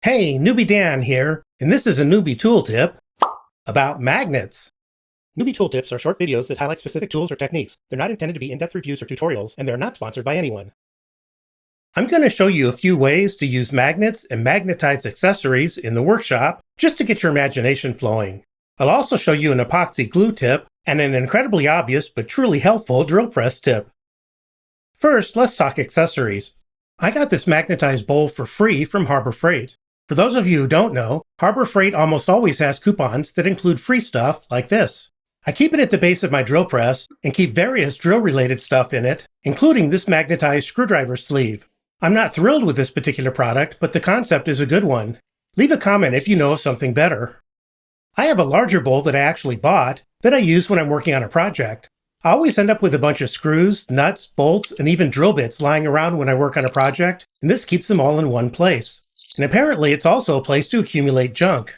Hey, Newbie Dan here, and this is a Newbie tool tip about magnets. Newbie tool tips are short videos that highlight specific tools or techniques. They're not intended to be in-depth reviews or tutorials, and they're not sponsored by anyone. I'm going to show you a few ways to use magnets and magnetized accessories in the workshop just to get your imagination flowing. I'll also show you an epoxy glue tip and an incredibly obvious but truly helpful drill press tip. First, let's talk accessories. I got this magnetized bowl for free from Harbor Freight. For those of you who don't know, Harbor Freight almost always has coupons that include free stuff like this. I keep it at the base of my drill press and keep various drill-related stuff in it, including this magnetized screwdriver sleeve. I'm not thrilled with this particular product, but the concept is a good one. Leave a comment if you know of something better. I have a larger bowl that I actually bought that I use when I'm working on a project. I always end up with a bunch of screws, nuts, bolts, and even drill bits lying around when I work on a project, and this keeps them all in one place. And apparently it's also a place to accumulate junk.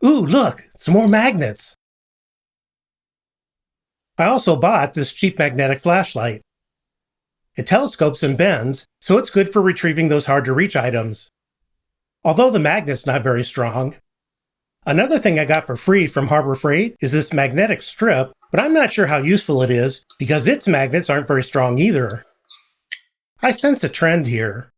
Ooh, look, some more magnets. I also bought this cheap magnetic flashlight. It telescopes and bends, so it's good for retrieving those hard-to-reach items. Although the magnet's not very strong. Another thing I got for free from Harbor Freight is this magnetic strip, but I'm not sure how useful it is because its magnets aren't very strong either. I sense a trend here.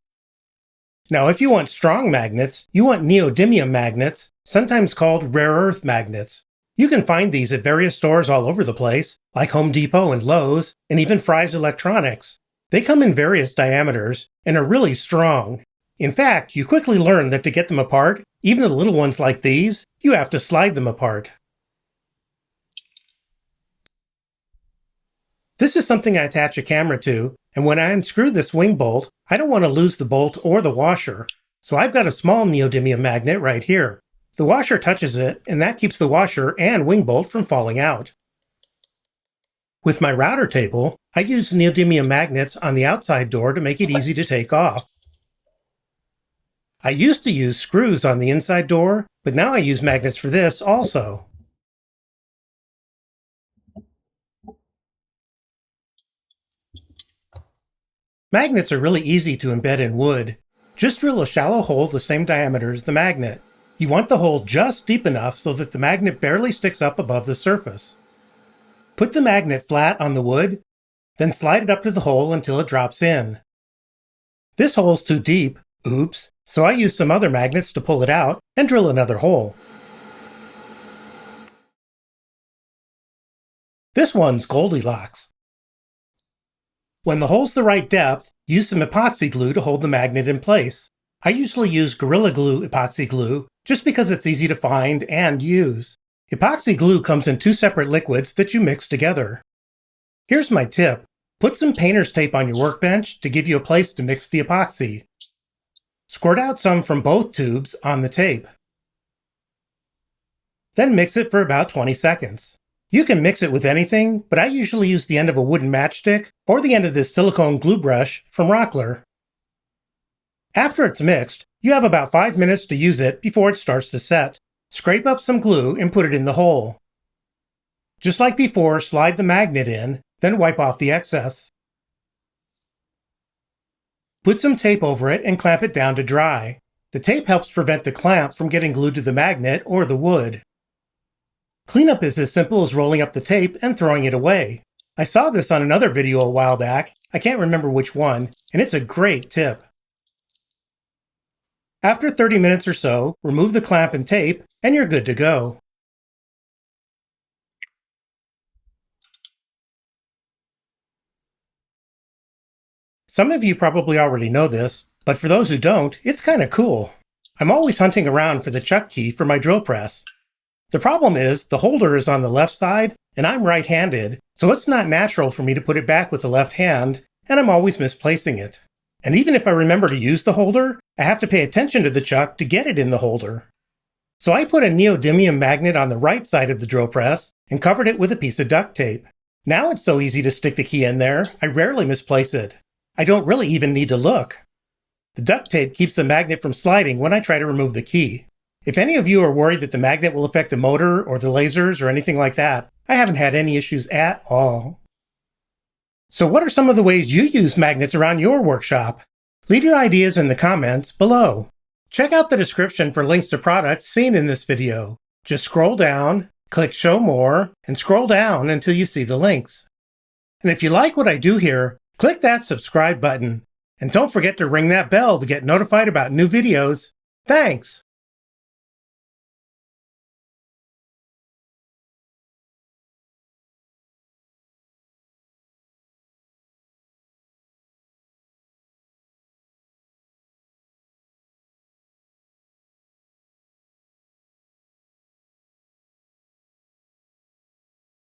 Now, if you want strong magnets, you want neodymium magnets, sometimes called rare earth magnets. You can find these at various stores all over the place, like Home Depot and Lowe's, and even Fry's Electronics. They come in various diameters and are really strong. In fact, you quickly learn that to get them apart, even the little ones like these, you have to slide them apart. This is something I attach a camera to, and when I unscrew this wing bolt, I don't want to lose the bolt or the washer. So I've got a small neodymium magnet right here. The washer touches it, and that keeps the washer and wing bolt from falling out. With my router table, I use neodymium magnets on the outside door to make it easy to take off. I used to use screws on the inside door, but now I use magnets for this also. Magnets are really easy to embed in wood. Just drill a shallow hole the same diameter as the magnet. You want the hole just deep enough so that the magnet barely sticks up above the surface. Put the magnet flat on the wood, then slide it up to the hole until it drops in. This hole's too deep, oops, so I use some other magnets to pull it out and drill another hole. This one's Goldilocks. When the hole's the right depth, use some epoxy glue to hold the magnet in place. I usually use Gorilla Glue epoxy glue just because it's easy to find and use. Epoxy glue comes in two separate liquids that you mix together. Here's my tip. Put some painter's tape on your workbench to give you a place to mix the epoxy. Squirt out some from both tubes on the tape. Then mix it for about 20 seconds. You can mix it with anything, but I usually use the end of a wooden matchstick or the end of this silicone glue brush from Rockler. After it's mixed, you have about 5 minutes to use it before it starts to set. Scrape up some glue and put it in the hole. Just like before, slide the magnet in, then wipe off the excess. Put some tape over it and clamp it down to dry. The tape helps prevent the clamp from getting glued to the magnet or the wood. Cleanup is as simple as rolling up the tape and throwing it away. I saw this on another video a while back, I can't remember which one, and it's a great tip. After 30 minutes or so, remove the clamp and tape, and you're good to go. Some of you probably already know this, but for those who don't, it's kind of cool. I'm always hunting around for the chuck key for my drill press. The problem is, the holder is on the left side, and I'm right-handed, so it's not natural for me to put it back with the left hand, and I'm always misplacing it. And even if I remember to use the holder, I have to pay attention to the chuck to get it in the holder. So I put a neodymium magnet on the right side of the drill press and covered it with a piece of duct tape. Now it's so easy to stick the key in there, I rarely misplace it. I don't really even need to look. The duct tape keeps the magnet from sliding when I try to remove the key. If any of you are worried that the magnet will affect the motor or the lasers or anything like that, I haven't had any issues at all. So what are some of the ways you use magnets around your workshop? Leave your ideas in the comments below. Check out the description for links to products seen in this video. Just scroll down, click Show More, and scroll down until you see the links. And if you like what I do here, click that subscribe button. And don't forget to ring that bell to get notified about new videos. Thanks!